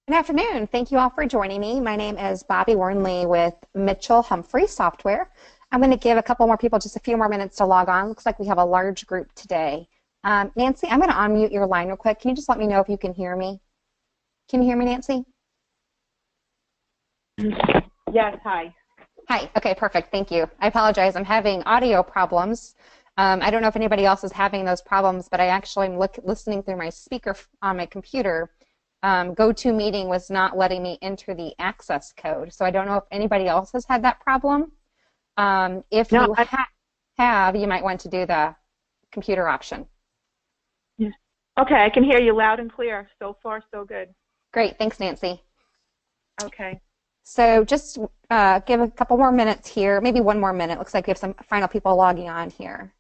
Good afternoon. Thank you all for joining me. My name is Bobby Warnley with Mitchell Humphrey Software. I'm going to give a couple more people just a few more minutes to log on. Looks like we have a large group today. Nancy, I'm going to unmute your line real quick. Can you just let me know if you can hear me? Can you hear me, Nancy? Yes, hi. Hi. Okay, perfect. Thank you. I apologize. I'm having audio problems. I don't know if anybody else is having those problems, but I actually am listening through my speaker on my computer. GoToMeeting was not letting me enter the access code, so I don't know if anybody else has had that problem. If No, you have, you might want to do the computer option. Yeah. Okay, I can hear you loud and clear. So far, so good. Great. Thanks, Nancy. Okay. So just give a couple more minutes here, maybe one more minute. Looks like we have some final people logging on here.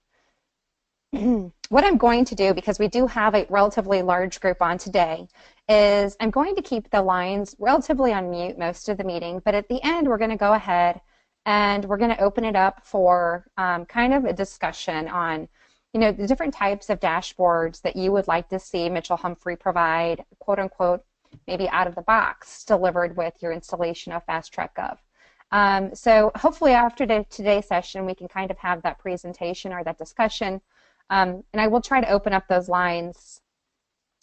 What I'm going to do, because we do have a relatively large group on today, is I'm going to keep the lines relatively on mute most of the meeting, but at the end we're going to go ahead and we're going to open it up for kind of a discussion on, the different types of dashboards that you would like to see Mitchell Humphrey provide, quote unquote, maybe out of the box, delivered with your installation of Fast Track Gov. So hopefully after today's session we can kind of have that presentation or that discussion. And I will try to open up those lines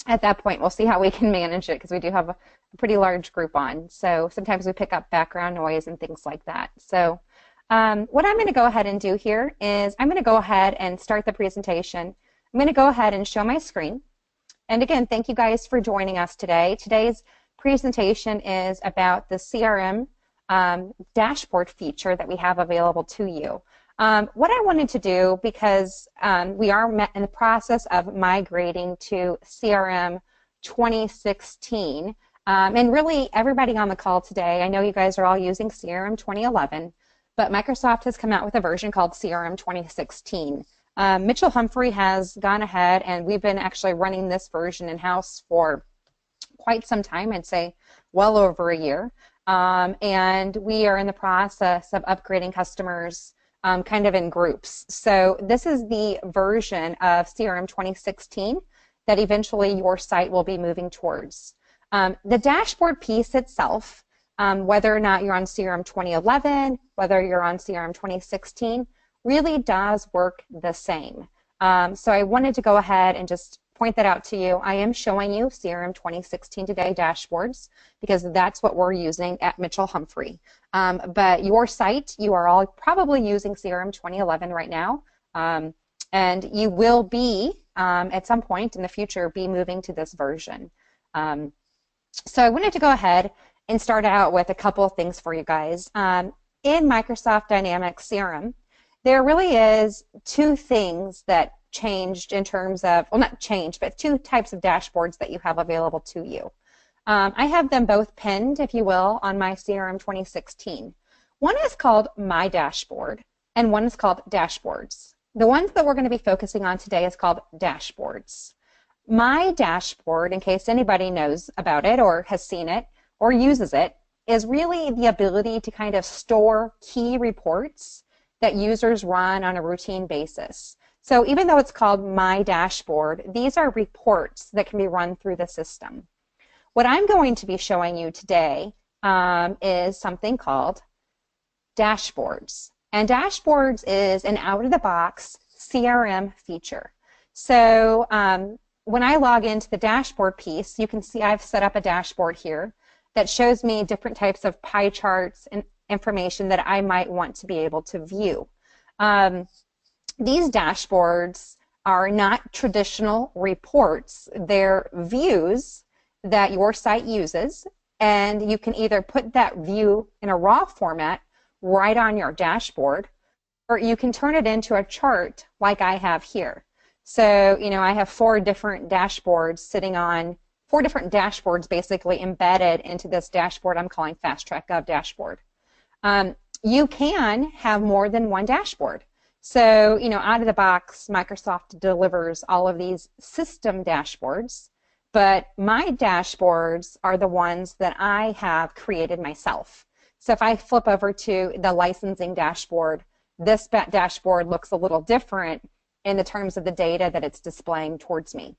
at that point. We'll see how we can manage it because we do have a pretty large group on. So sometimes we pick up background noise and things like that. So what I'm going to go ahead and do here is I'm going to go ahead and start the presentation. I'm going to go ahead and show my screen. And again, thank you guys for joining us today. Today's presentation is about the CRM dashboard feature that we have available to you. What I wanted to do, because we are in the process of migrating to CRM 2016, and really everybody on the call today, I know you guys are all using CRM 2011, but Microsoft has come out with a version called CRM 2016. Mitchell Humphrey has gone ahead, and we've been actually running this version in-house for quite some time, I'd say well over a year, and we are in the process of upgrading customers kind of in groups. So this is the version of CRM 2016 that eventually your site will be moving towards. The dashboard piece itself, whether or not you're on CRM 2011, whether you're on CRM 2016, really does work the same. So I wanted to go ahead and just point that out to you. I am showing you CRM 2016 today dashboards because that's what we're using at Mitchell Humphrey. But your site, you are all probably using CRM 2011 right now, and you will be at some point in the future be moving to this version. So I wanted to go ahead and start out with a couple of things for you guys. In Microsoft Dynamics CRM, there really is two things that changed in terms of, well, not changed, but two types of dashboards that you have available to you. I have them both pinned, if you will, on my CRM 2016. One is called My Dashboard, and one is called Dashboards. The ones that we're going to be focusing on today is called Dashboards. My Dashboard, in case anybody knows about it or has seen it or uses it, is really the ability to kind of store key reports that users run on a routine basis. So even though it's called My Dashboard, these are reports that can be run through the system. What I'm going to be showing you today is something called Dashboards. And Dashboards is an out-of-the-box CRM feature. So when I log into the dashboard piece, you can see I've set up a dashboard here that shows me different types of pie charts and information that I might want to be able to view. These dashboards are not traditional reports. They're views that your site uses, and you can either put that view in a raw format right on your dashboard, or you can turn it into a chart like I have here. So, I have four different dashboards basically embedded into this dashboard I'm calling Fast Track Gov dashboard. You can have more than one dashboard. So, out of the box, Microsoft delivers all of these system dashboards, but my dashboards are the ones that I have created myself. So if I flip over to the licensing dashboard, this dashboard looks a little different in the terms of the data that it's displaying towards me.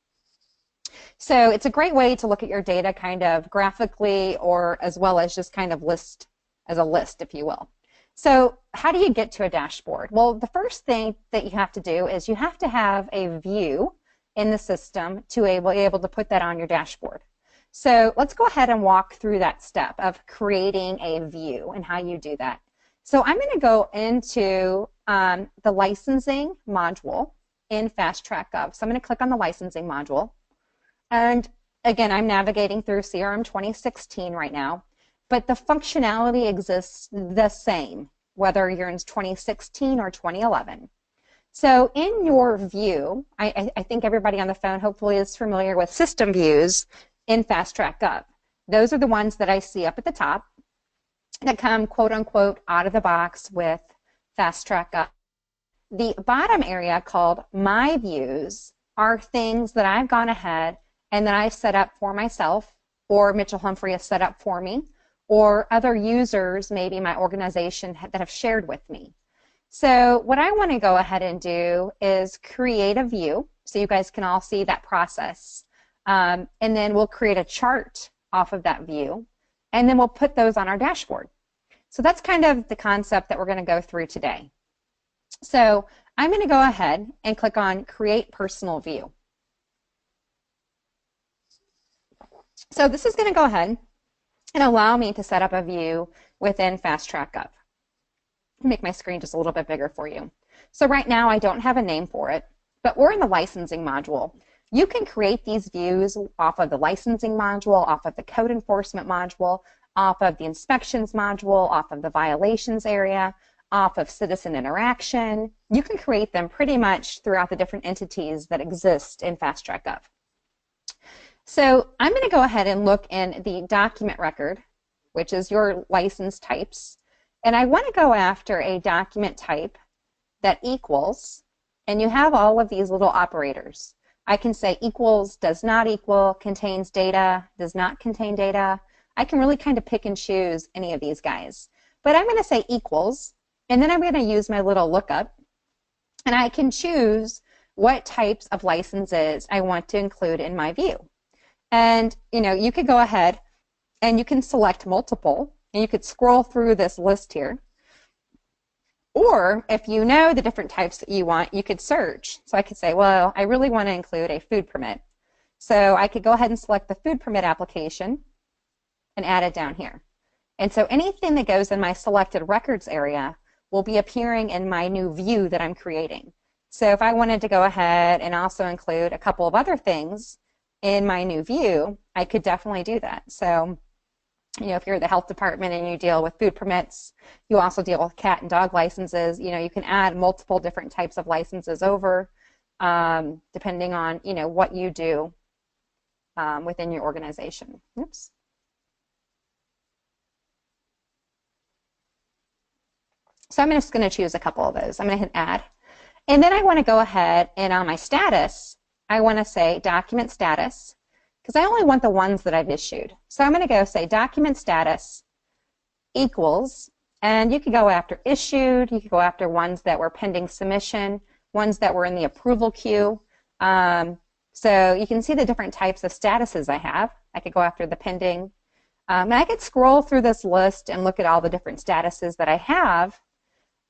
So it's a great way to look at your data kind of graphically or as well as just kind of list as a list, if you will. So how do you get to a dashboard? Well, the first thing that you have to do is you have to have a view in the system to be able to put that on your dashboard. So let's go ahead and walk through that step of creating a view and how you do that. So I'm going to go into the licensing module in Fast Track Gov. So I'm going to click on the licensing module. And again, I'm navigating through CRM 2016 right now, but the functionality exists the same, whether you're in 2016 or 2011. So in your view, I think everybody on the phone hopefully is familiar with system views in Fast Track Gov. Those are the ones that I see up at the top that come quote unquote out of the box with Fast Track Gov. The bottom area called My Views are things that I've gone ahead and that I've set up for myself, or Mitchell Humphrey has set up for me, or other users, maybe my organization, that have shared with me. So what I want to go ahead and do is create a view so you guys can all see that process. And then we'll create a chart off of that view, and then we'll put those on our dashboard. So that's kind of the concept that we're going to go through today. So I'm going to go ahead and click on Create Personal View. So this is going to go ahead and allow me to set up a view within Fast Track Gov. Make my screen just a little bit bigger for you. So right now I don't have a name for it, but we're in the licensing module. You can create these views off of the licensing module, off of the code enforcement module, off of the inspections module, off of the violations area, off of citizen interaction. You can create them pretty much throughout the different entities that exist in Fast Track Gov. So I'm going to go ahead and look in the document record, which is your license types, and I want to go after a document type that equals, and you have all of these little operators. I can say equals, does not equal, contains data, does not contain data. I can really kind of pick and choose any of these guys. But I'm going to say equals, and then I'm going to use my little lookup, and I can choose what types of licenses I want to include in my view. And you could go ahead and you can select multiple, and you could scroll through this list here. Or if you know the different types that you want, you could search. So I could say, well, I really want to include a food permit. So I could go ahead and select the food permit application and add it down here. And so anything that goes in my selected records area will be appearing in my new view that I'm creating. So if I wanted to go ahead and also include a couple of other things in my new view, I could definitely do that. So, if you're the health department and you deal with food permits, you also deal with cat and dog licenses, you can add multiple different types of licenses over, depending on, what you do within your organization. Oops. So I'm just going to choose a couple of those. I'm going to hit add. And then I want to go ahead and on my status, I want to say document status, because I only want the ones that I've issued. So I'm going to go say document status equals, and you could go after issued, you could go after ones that were pending submission, ones that were in the approval queue. So you can see the different types of statuses I have. I could go after the pending. And I could scroll through this list and look at all the different statuses that I have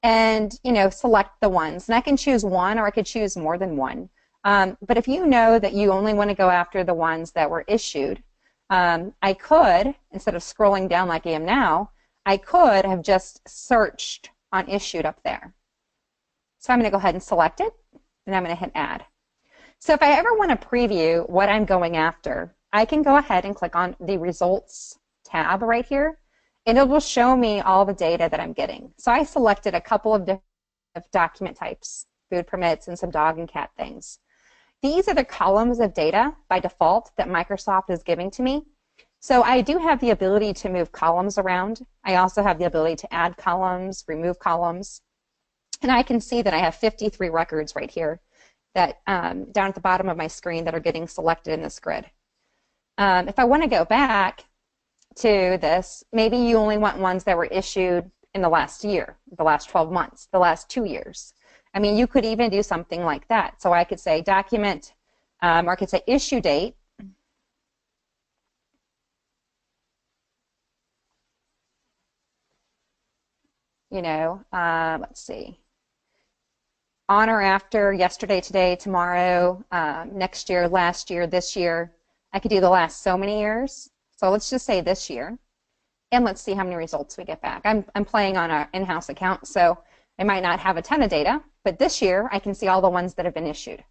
and, select the ones. And I can choose one or I could choose more than one. But if you know that you only want to go after the ones that were issued, I could, instead of scrolling down like I am now, I could have just searched on issued up there. So I'm going to go ahead and select it, and I'm going to hit add. So if I ever want to preview what I'm going after, I can go ahead and click on the results tab right here, and it will show me all the data that I'm getting. So I selected a couple of different document types, food permits and some dog and cat things. These are the columns of data by default that Microsoft is giving to me. So I do have the ability to move columns around. I also have the ability to add columns, remove columns. And I can see that I have 53 records right here that down at the bottom of my screen that are getting selected in this grid. If I want to go back to this, maybe you only want ones that were issued in the last year, the last 12 months, the last 2 years. I mean, you could even do something like that. So I could say document, or I could say issue date, let's see, on or after, yesterday, today, tomorrow, next year, last year, this year. I could do the last so many years. So let's just say this year. And let's see how many results we get back. I'm playing on an in-house account, so I might not have a ton of data, but this year I can see all the ones that have been issued.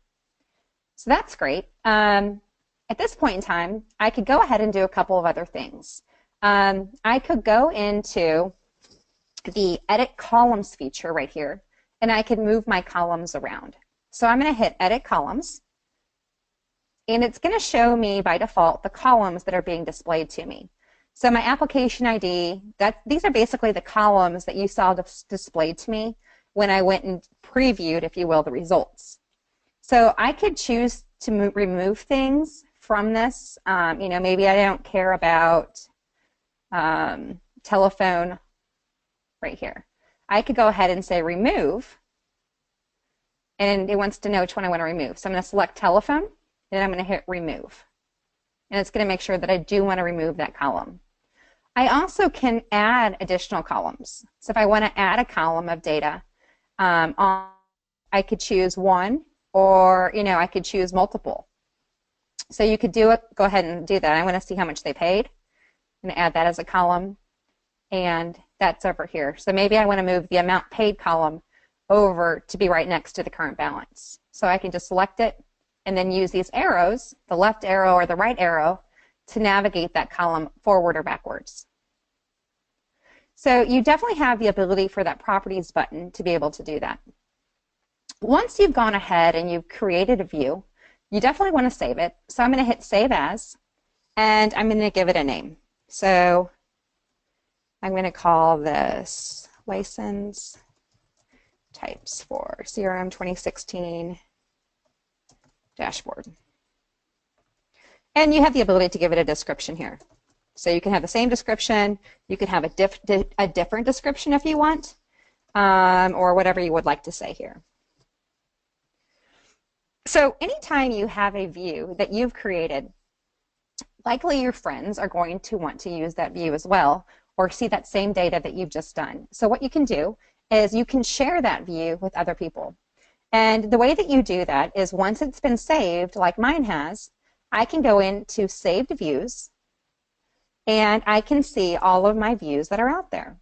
So that's great. At this point in time, I could go ahead and do a couple of other things. I could go into the Edit Columns feature right here, and I could move my columns around. So I'm going to hit Edit Columns, and it's going to show me by default the columns that are being displayed to me. So my application ID, these are basically the columns that you saw displayed to me when I went and previewed, if you will, the results. So I could choose to remove things from this. Maybe I don't care about telephone right here. I could go ahead and say remove, and it wants to know which one I want to remove. So I'm going to select telephone, and I'm going to hit remove. And it's going to make sure that I do want to remove that column. I also can add additional columns. So if I want to add a column of data, I could choose one, or I could choose multiple. So you could do it. Go ahead and do that. I want to see how much they paid. I'm going to add that as a column, and that's over here. So maybe I want to move the amount paid column over to be right next to the current balance. So I can just select it and then use these arrows, the left arrow or the right arrow, to navigate that column forward or backwards. So you definitely have the ability for that properties button to be able to do that. Once you've gone ahead and you've created a view, you definitely want to save it. So I'm going to hit Save As, and I'm going to give it a name. So I'm going to call this License Types for CRM 2016 Dashboard. And you have the ability to give it a description here. So you can have the same description, you can have a different description if you want, or whatever you would like to say here. So anytime you have a view that you've created, likely your friends are going to want to use that view as well, or see that same data that you've just done. So what you can do is you can share that view with other people. And the way that you do that is once it's been saved, like mine has, I can go into Saved Views, and I can see all of my views that are out there.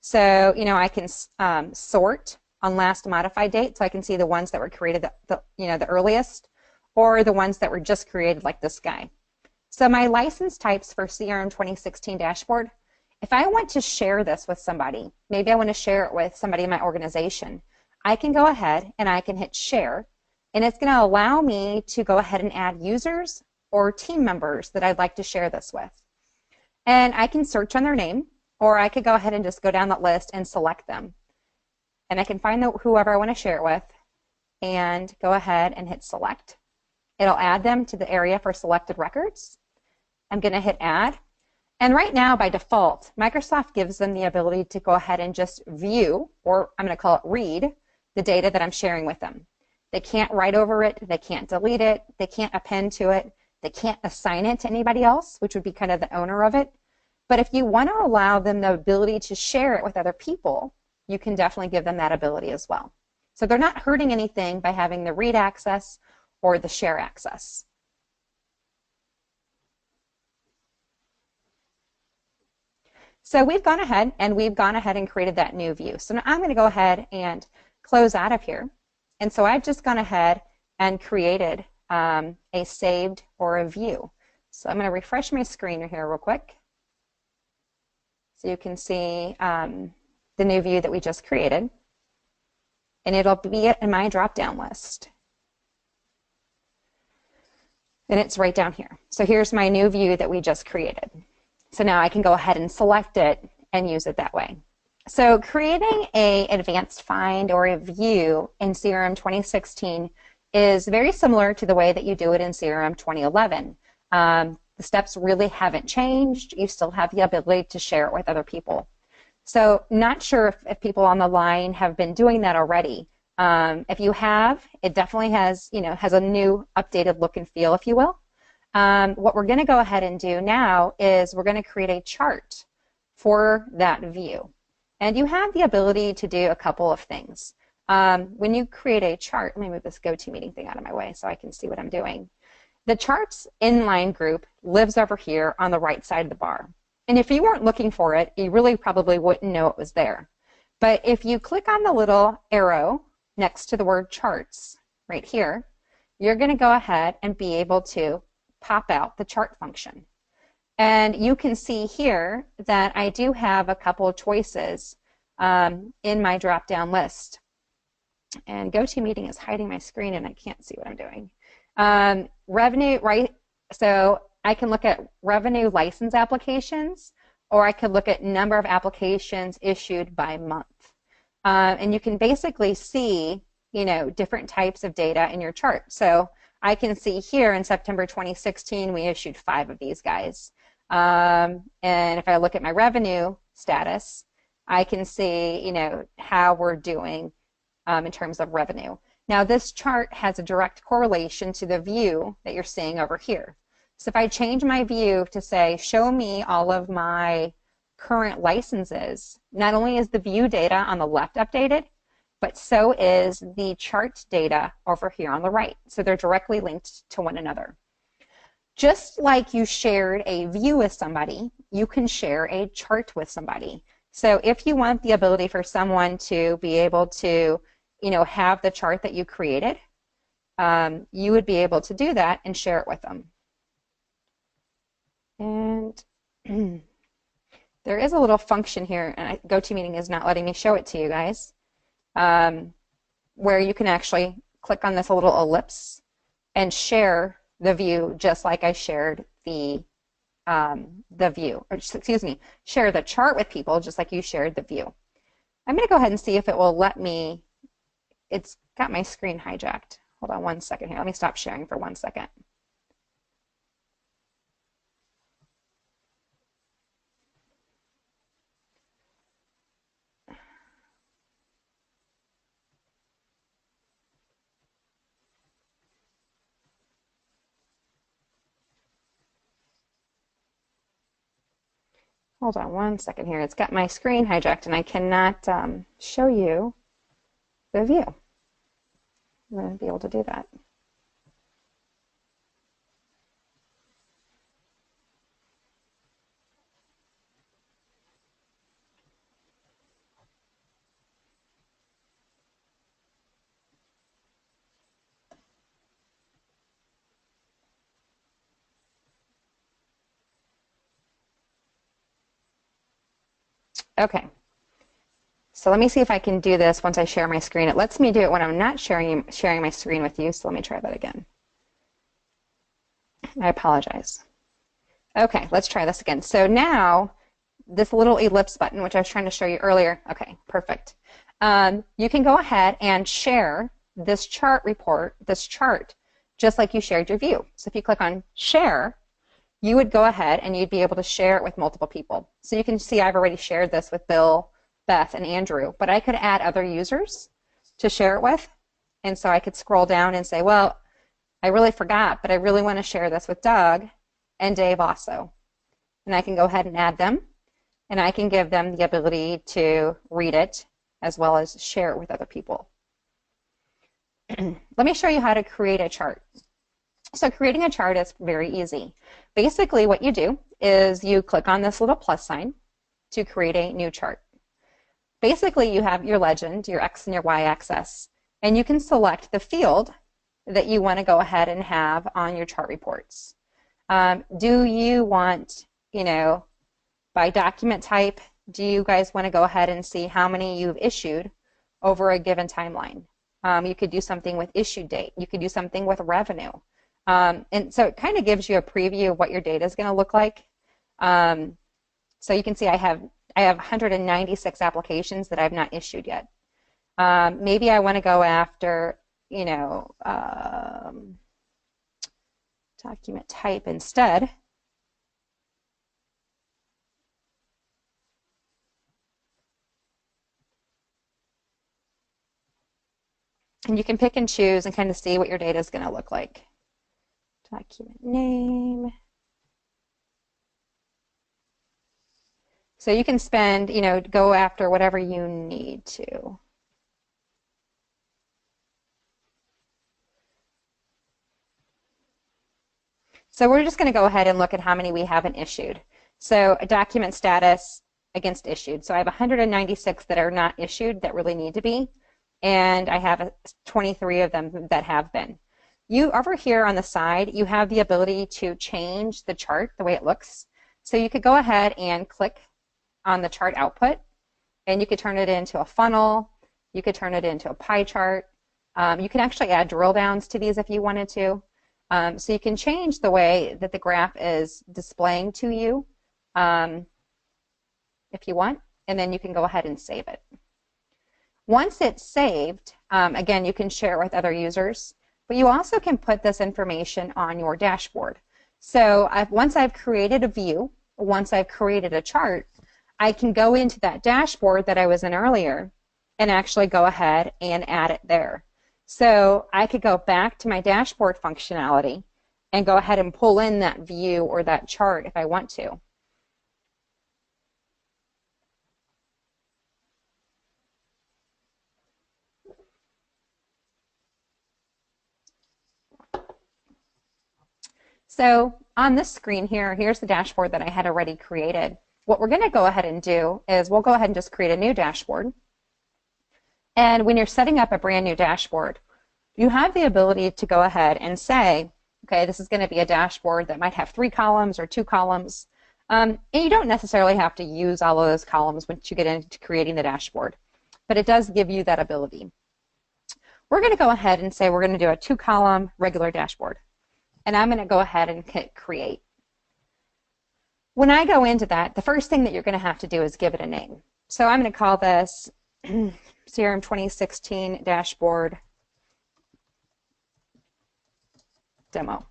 So, I can sort on last modified date, so I can see the ones that were created the earliest, or the ones that were just created, like this guy. So my license types for CRM 2016 dashboard, if I want to share this with somebody, maybe I want to share it with somebody in my organization, I can go ahead and I can hit share, and it's going to allow me to go ahead and add users or team members that I'd like to share this with. And I can search on their name, or I could go ahead and just go down that list and select them. And I can find whoever I want to share it with and go ahead and hit select. It'll add them to the area for selected records. I'm going to hit add. And right now, by default, Microsoft gives them the ability to go ahead and just view, or I'm going to call it read, the data that I'm sharing with them. They can't write over it, they can't delete it, they can't append to it, they can't assign it to anybody else, which would be kind of the owner of it. But if you want to allow them the ability to share it with other people, you can definitely give them that ability as well. So they're not hurting anything by having the read access or the share access. So we've gone ahead and created that new view. So now I'm going to go ahead and close out of here. And so I've just gone ahead and created a saved or a view. So I'm going to refresh my screen here real quick so you can see the new view that we just created. And it'll be in my drop-down list. And it's right down here. So here's my new view that we just created. So now I can go ahead and select it and use it that way. So creating an advanced find or a view in CRM 2016 is very similar to the way that you do it in CRM 2011. The steps really haven't changed. You still have the ability to share it with other people. So not sure if people on the line have been doing that already. If you have, it definitely has a new updated look and feel, if you will. What we're going to go ahead and do now is we're going to create a chart for that view. And you have the ability to do a couple of things. When you create a chart, let me move this GoToMeeting thing out of my way so I can see what I'm doing. The charts inline group lives over here on the right side of the bar. And if you weren't looking for it, you really probably wouldn't know it was there. But if you click on the little arrow next to the word charts right here, you're going to go ahead and be able to pop out the chart function. And you can see here that I do have a couple of choices in my drop-down list. And GoToMeeting is hiding my screen and I can't see what I'm doing. Revenue, right? So I can look at revenue license applications, or I could look at number of applications issued by month. And you can basically see, different types of data in your chart. So I can see here in September 2016, we issued 5 of these guys. And if I look at my revenue status, I can see, how we're doing in terms of revenue. Now this chart has a direct correlation to the view that you're seeing over here. So if I change my view to say, show me all of my current licenses, not only is the view data on the left updated, but so is the chart data over here on the right. So they're directly linked to one another. Just like you shared a view with somebody, you can share a chart with somebody. So if you want the ability for someone to be able to, have the chart that you created, you would be able to do that and share it with them. And there is a little function here, and GoToMeeting is not letting me show it to you guys, where you can actually click on this little ellipse and share the view just like I shared the view, or excuse me, share the chart with people just like you shared the view. I'm going to go ahead and see if it will let me. It's got my screen hijacked. Hold on one second here. Let me stop sharing for 1 second. Hold on 1 second here. It's got my screen hijacked and I cannot show you the view. I'm going to be able to do that. Okay. So let me see if I can do this once I share my screen. It lets me do it when I'm not sharing my screen with you, so let me try that again. I apologize. Okay, let's try this again. So now, this little ellipse button, which I was trying to show you earlier, okay, perfect. You can go ahead and share this chart report, this chart, just like you shared your view. So if you click on share, you would go ahead and you'd be able to share it with multiple people. So you can see I've already shared this with Bill, Beth, and Andrew, but I could add other users to share it with. And so I could scroll down and say, well, I really forgot, but I really want to share this with Doug and Dave also. And I can go ahead and add them, and I can give them the ability to read it as well as share it with other people. Let me show you how to create a chart. So creating a chart is very easy. Basically what you do is you click on this little plus sign to create a new chart. Basically you have your legend, your X and your Y axis, and you can select the field that you want to go ahead and have on your chart reports. Do you want, by document type, do you guys want to go ahead and see how many you've issued over a given timeline? You could do something with issue date. You could do something with revenue. And so it kind of gives you a preview of what your data is going to look like. So you can see I have 196 applications that I've not issued yet. Maybe I want to go after, document type instead. And you can pick and choose and kind of see what your data is going to look like. Document name. So you can spend, go after whatever you need to. So we're just going to go ahead and look at how many we haven't issued. So a document status against issued. So I have 196 that are not issued that really need to be, and I have 23 of them that have been. You over here on the side, you have the ability to change the chart the way it looks. So you could go ahead and click on the chart output, and you could turn it into a funnel. You could turn it into a pie chart. You can actually add drill downs to these if you wanted to. So you can change the way that the graph is displaying to you if you want, and then you can go ahead and save it. Once it's saved, again, you can share it with other users, but you also can put this information on your dashboard. So once I've created a view, once I've created a chart, I can go into that dashboard that I was in earlier and actually go ahead and add it there. So I could go back to my dashboard functionality and go ahead and pull in that view or that chart if I want to. So on this screen here, here's the dashboard that I had already created. What we're going to go ahead and do is we'll go ahead and just create a new dashboard. And when you're setting up a brand new dashboard, you have the ability to go ahead and say, okay, this is going to be a dashboard that might have 3 columns or 2 columns. And you don't necessarily have to use all of those columns once you get into creating the dashboard, but it does give you that ability. We're going to go ahead and say we're going to do a 2-column regular dashboard. And I'm going to go ahead and hit create. When I go into that, the first thing that you're going to have to do is give it a name. So I'm going to call this CRM 2016 dashboard demo.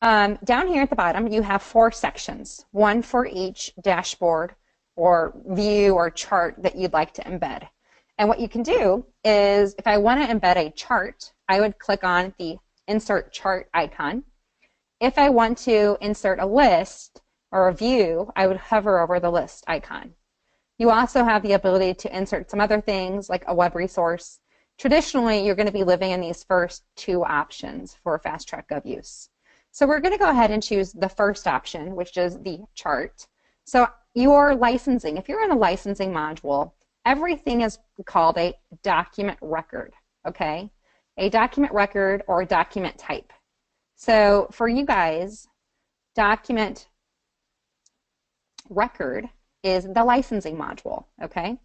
Down here at the bottom, you have 4 sections, one for each dashboard or view or chart that you'd like to embed. And what you can do is, if I want to embed a chart, I would click on the Insert Chart icon. If I want to insert a list or a view, I would hover over the list icon. You also have the ability to insert some other things like a web resource. Traditionally, you're going to be living in these first 2 options for Fast Track Gov use. So we're going to go ahead and choose the first option, which is the chart. So your licensing, if you're in a licensing module, everything is called a document record, okay? A document record or a document type. So for you guys, document record is the licensing module, okay?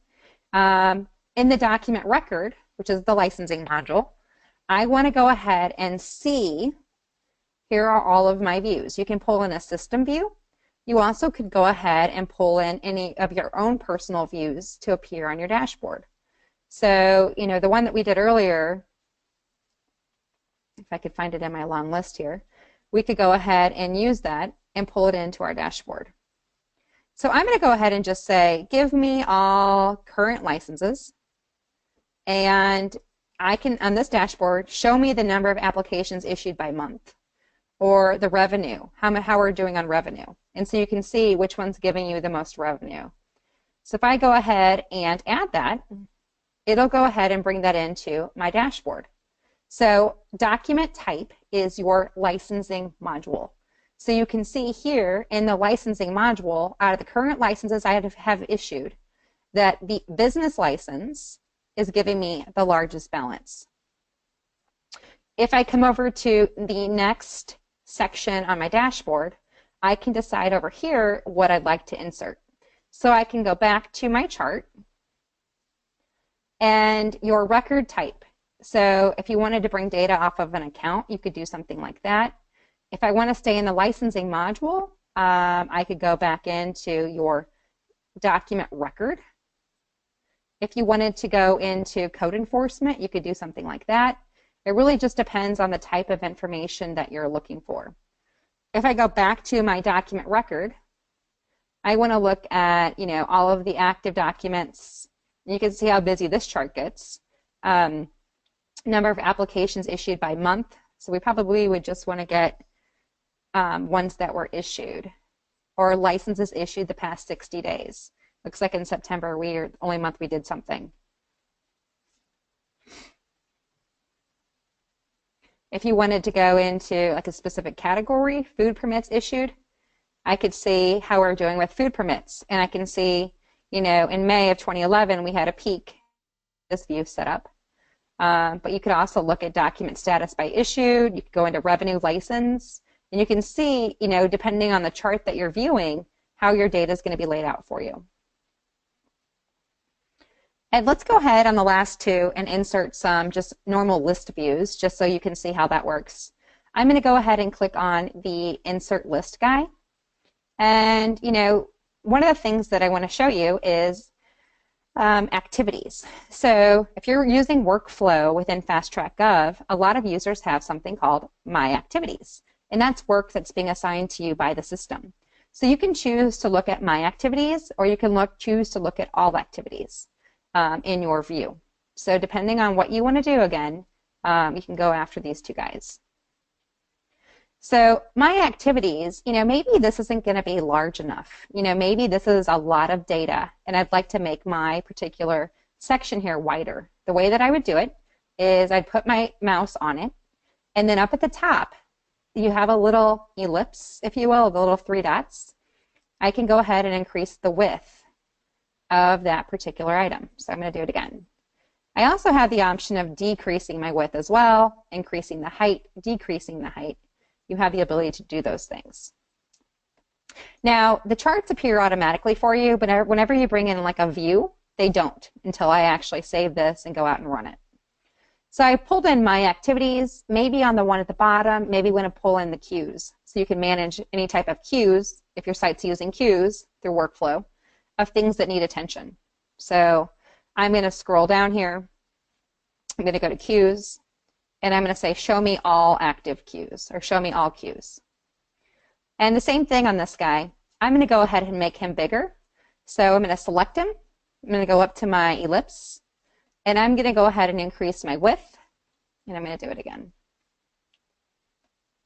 In the document record, which is the licensing module, I want to go ahead and see, here are all of my views. You can pull in a system view. You also could go ahead and pull in any of your own personal views to appear on your dashboard. So, the one that we did earlier, if I could find it in my long list here, we could go ahead and use that and pull it into our dashboard. So I'm going to go ahead and just say, give me all current licenses, and I can, on this dashboard, show me the number of applications issued by month, or the revenue, how we're doing on revenue. And so you can see which one's giving you the most revenue. So if I go ahead and add that, it'll go ahead and bring that into my dashboard. So document type is your licensing module. So you can see here in the licensing module, out of the current licenses I have issued, that the business license is giving me the largest balance. If I come over to the next section on my dashboard, I can decide over here what I'd like to insert. So I can go back to my chart and your record type. So if you wanted to bring data off of an account, you could do something like that. If I want to stay in the licensing module, I could go back into your document record. If you wanted to go into code enforcement, you could do something like that. It really just depends on the type of information that you're looking for. If I go back to my document record, I want to look at, all of the active documents. You can see how busy this chart gets. Number of applications issued by month. So we probably would just want to get ones that were issued. or licenses issued the past 60 days. Looks like in September, we are the only month we did something. If you wanted to go into like a specific category, food permits issued, I could see how we're doing with food permits. And I can see, in May of 2011, we had a peak, this view set up. But you could also look at document status by issued. You could go into revenue license. And you can see, depending on the chart that you're viewing, how your data is going to be laid out for you. And let's go ahead on the last two and insert some just normal list views, just so you can see how that works. I'm going to go ahead and click on the Insert List guy. And, one of the things that I want to show you is activities. So if you're using workflow within FastTrack.gov, a lot of users have something called My Activities. And that's work that's being assigned to you by the system. So you can choose to look at My Activities, or you can choose to look at all activities in your view. So depending on what you want to do, again, you can go after these two guys. So My Activities, maybe this isn't going to be large enough. Maybe this is a lot of data, and I'd like to make my particular section here wider. The way that I would do it is I'd put my mouse on it, and then up at the top, you have a little ellipse, if you will, the little three dots. I can go ahead and increase the width of that particular item. So I'm going to do it again. I also have the option of decreasing my width as well, increasing the height, decreasing the height. You have the ability to do those things. Now, the charts appear automatically for you, but whenever you bring in like a view, they don't until I actually save this and go out and run it. So I pulled in My Activities, maybe on the one at the bottom, maybe want to pull in the queues. So you can manage any type of queues, if your site's using queues through workflow, of things that need attention. So I'm going to scroll down here. I'm going to go to queues, and I'm going to say show me all active queues, or show me all queues. And the same thing on this guy. I'm going to go ahead and make him bigger. So I'm going to select him. I'm going to go up to my ellipse, and I'm going to go ahead and increase my width, and I'm going to do it again.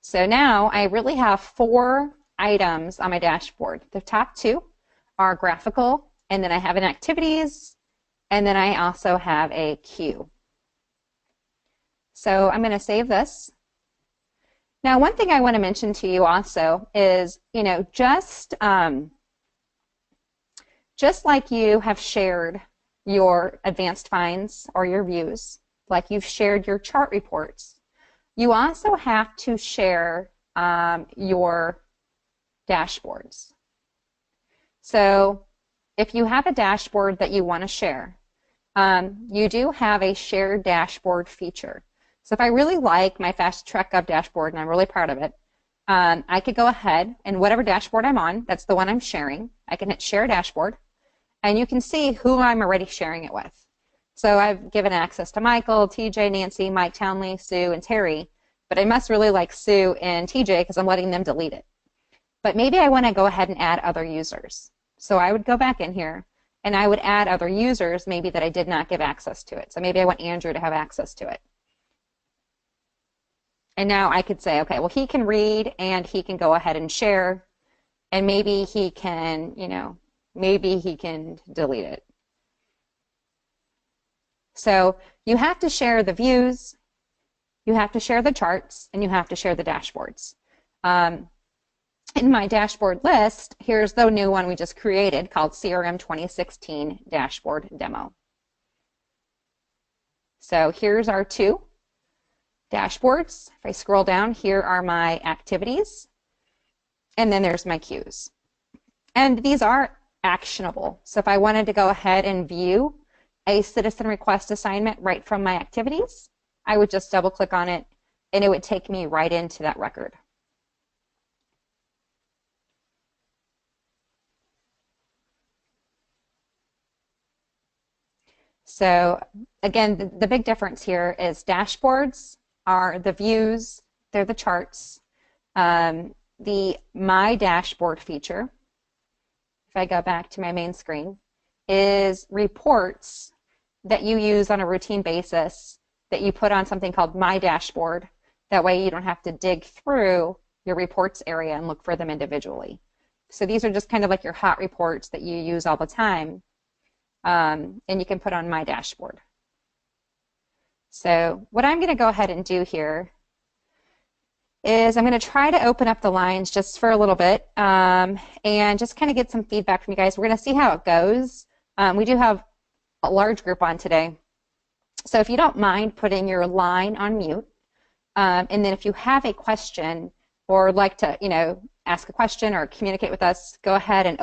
So now I really have 4 items on my dashboard. The top 2 are graphical, and then I have an activities, and then I also have a queue. So I'm going to save this. Now, one thing I want to mention to you also is, just like you have shared your advanced finds or your views, like you've shared your chart reports, you also have to share your dashboards. So if you have a dashboard that you want to share, you do have a shared dashboard feature. So if I really like my FastTrack.gov dashboard and I'm really proud of it, I could go ahead and whatever dashboard I'm on, that's the one I'm sharing, I can hit Share Dashboard, and you can see who I'm already sharing it with. So I've given access to Michael, TJ, Nancy, Mike Townley, Sue, and Terry, but I must really like Sue and TJ because I'm letting them delete it. But maybe I want to go ahead and add other users. So I would go back in here and I would add other users maybe that I did not give access to it. So maybe I want Andrew to have access to it. And now I could say, okay, well, he can read and he can go ahead and share, and maybe he can, maybe he can delete it. So you have to share the views, you have to share the charts, and you have to share the dashboards. In my dashboard list, here's the new one we just created called CRM 2016 Dashboard Demo. So here's our 2 dashboards. If I scroll down, here are my activities, and then there's my queues. And these are actionable. So if I wanted to go ahead and view a citizen request assignment right from my activities, I would just double click on it, and it would take me right into that record. So again, the big difference here is dashboards are the views, they're the charts. The My Dashboard feature, if I go back to my main screen, is reports that you use on a routine basis that you put on something called My Dashboard. That way you don't have to dig through your reports area and look for them individually. So these are just kind of like your hot reports that you use all the time, and you can put on my dashboard. So what I'm going to go ahead and do here is I'm going to try to open up the lines just for a little bit, and just kind of get some feedback from you guys. We're going to see how it goes. We do have a large group on today. So if you don't mind putting your line on mute, and then if you have a question or like to, ask a question or communicate with us, go ahead and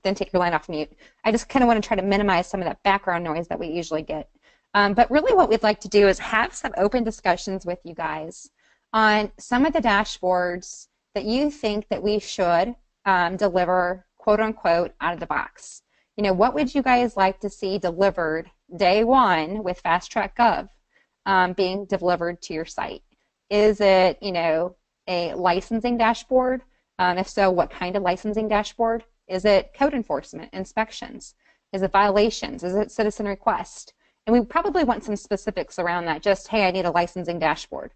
then take your line off mute. I just kind of want to try to minimize some of that background noise that we usually get. But really what we'd like to do is have some open discussions with you guys on some of the dashboards that you think that we should deliver, quote unquote, out of the box. What would you guys like to see delivered day one with Fast Track Gov being delivered to your site? Is it, a licensing dashboard? If so, what kind of licensing dashboard? Is it code enforcement, inspections? Is it violations? Is it citizen request? And we probably want some specifics around that. Just, hey, I need a licensing dashboard.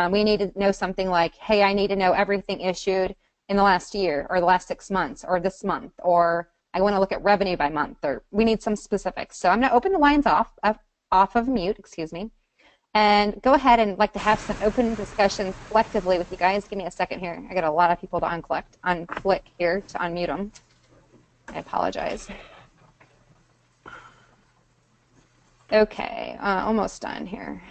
We need to know something like, hey, I need to know everything issued in the last year or the last 6 months or this month, or I want to look at revenue by month, or we need some specifics. So I'm going to open the lines off of mute, and go ahead and like to have some open discussions collectively with you guys. Give me a second here. I got a lot of people to unclick here to unmute them. I apologize. Okay, almost done here.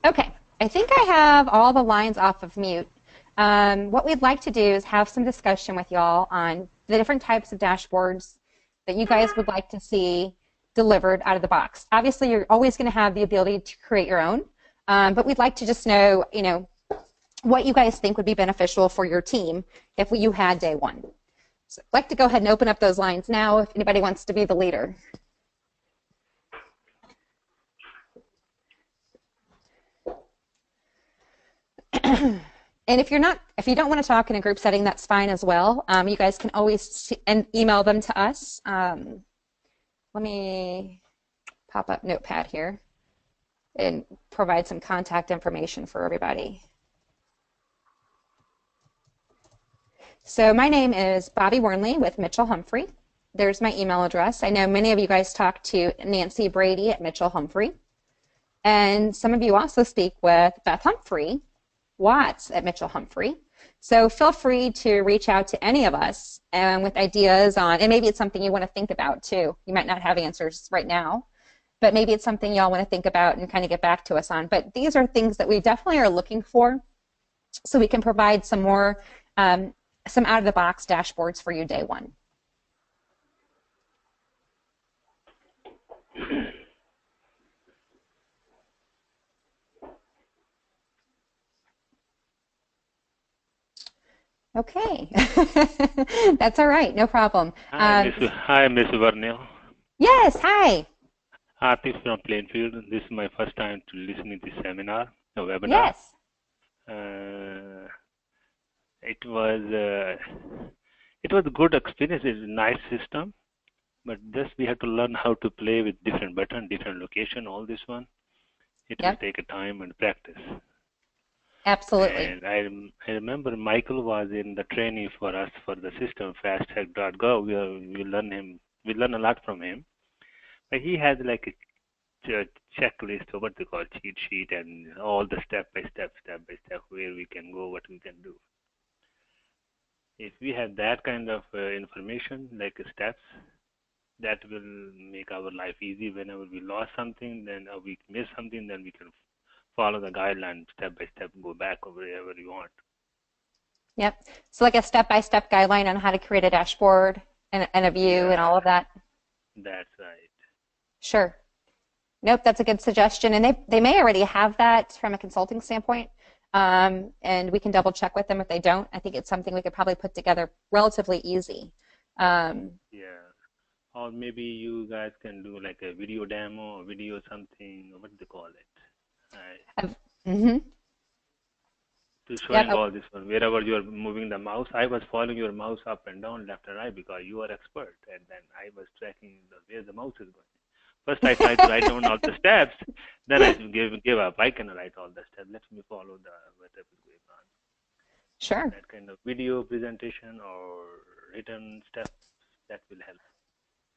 Okay, I think I have all the lines off of mute. What we'd like to do is have some discussion with y'all on the different types of dashboards that you guys would like to see delivered out of the box. Obviously, you're always going to have the ability to create your own, but we'd like to just know, what you guys think would be beneficial for your team if you had day one. So I'd like to go ahead and open up those lines now if anybody wants to be the leader. And if you don't want to talk in a group setting, that's fine as well. You guys can always email them to us. Let me pop up Notepad here and provide some contact information for everybody. So my name is Bobby Wernley with Mitchell Humphrey. There's my email address. I know many of you guys talk to Nancy Brady at Mitchell Humphrey. And some of you also speak with Beth Humphrey Watts at Mitchell Humphrey. So feel free to reach out to any of us with ideas on, and maybe it's something you want to think about too. You might not have answers right now, but maybe it's something y'all want to think about and kind of get back to us on. But these are things that we definitely are looking for so we can provide some more, some out-of-the-box dashboards for you day one. Okay, that's all right, no problem. Hi, Ms. Vernell. Yes, hi. Artist from Plainfield. This is my first time to listen to this seminar, the webinar. Yes. It was a good experience. It's a nice system, but just we have to learn how to play with different buttons, different location. All this one, it will take a time and practice. Absolutely. And I remember Michael was in the training for us for the system fasttrack.gov. We learn a lot from him. But he has like a checklist or what they call cheat sheet and all the step by step where we can go, what we can do. If we have that kind of information, like steps, that will make our life easy. Whenever we lost something, then we miss something, then we can follow the guideline step by step, go back or wherever you want. Yep. So like a step-by-step guideline on how to create a dashboard and a view and all of that. That's right. Sure. Nope, that's a good suggestion. And they may already have that from a consulting standpoint. And we can double check with them if they don't. I think it's something we could probably put together relatively easy. Yeah. Or maybe you guys can do like a video demo or video something, or what do they call it? To showing all this one, wherever you are moving the mouse. I was following your mouse up and down, left and right, because you are expert, and then I was tracking where the mouse is going. First, I tried to write down all the steps, then I give up. I can write all the steps. Let me follow whatever is going on. Sure. that kind of video presentation or written stuff that will help.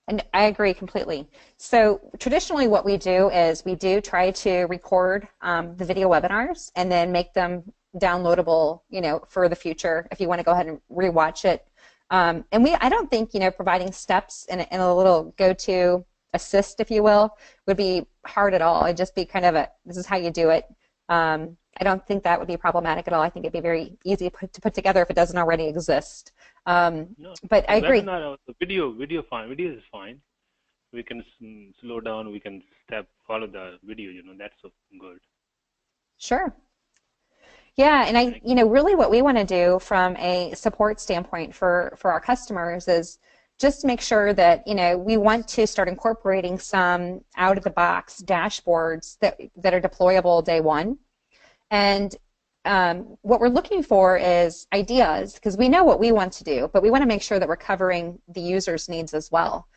And I agree completely. So traditionally what we do is we do try to record the video webinars and then make them downloadable, for the future if you want to go ahead and rewatch it. And I don't think, providing steps in a little go-to assist, if you will, would be hard at all. It'd just be kind of this is how you do it. I don't think that would be problematic at all. I think it'd be very easy to put together if it doesn't already exist. No, But I agree. webinar, the video fine. Video is fine. We can slow down. We can follow the video. That's so good. Sure. Yeah, and really what we want to do from a support standpoint for our customers is just make sure that, we want to start incorporating some out-of-the-box dashboards that are deployable day one. And what we're looking for is ideas, because we know what we want to do, but we want to make sure that we're covering the user's needs as well.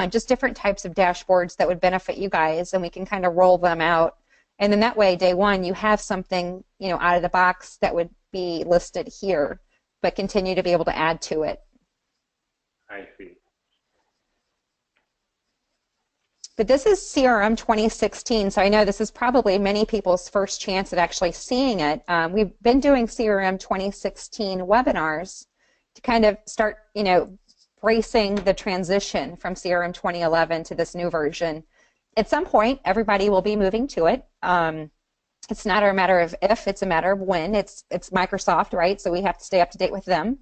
Just different types of dashboards that would benefit you guys, and we can kind of roll them out. And then that way, day one, you have something, out of the box that would be listed here, but continue to be able to add to it. I see. But this is CRM 2016, so I know this is probably many people's first chance at actually seeing it. We've been doing CRM 2016 webinars to kind of start, bracing the transition from CRM 2011 to this new version. At some point, everybody will be moving to it. It's not a matter of if, it's a matter of when. It's Microsoft, right? So we have to stay up to date with them.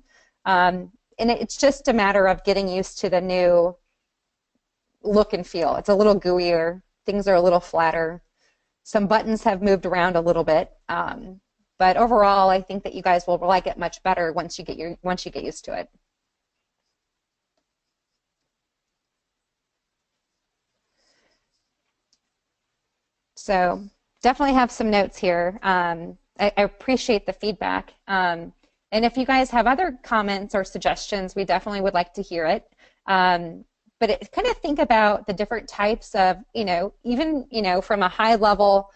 And it's just a matter of getting used to the new look and feel. It's a little gooier. Things are a little flatter. Some buttons have moved around a little bit. But overall, I think that you guys will like it much better once you get used to it. So definitely have some notes here. I appreciate the feedback. And if you guys have other comments or suggestions, we definitely would like to hear it. But kind of think about the different types of, even, from a high level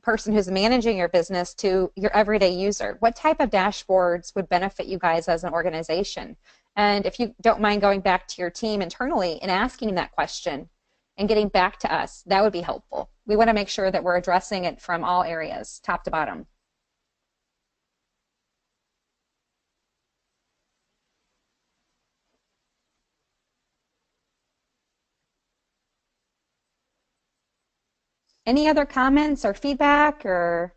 person who's managing your business to your everyday user. What type of dashboards would benefit you guys as an organization? And if you don't mind going back to your team internally and asking that question and getting back to us, that would be helpful. We want to make sure that we're addressing it from all areas, top to bottom. Any other comments or feedback or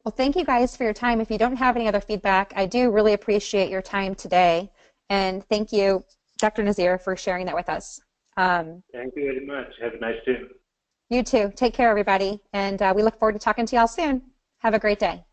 Well, thank you guys for your time. If you don't have any other feedback, I do really appreciate your time today. And thank you, Dr. Nazir, for sharing that with us. Thank you very much. Have a nice day. You too. Take care, everybody. And we look forward to talking to y'all soon. Have a great day.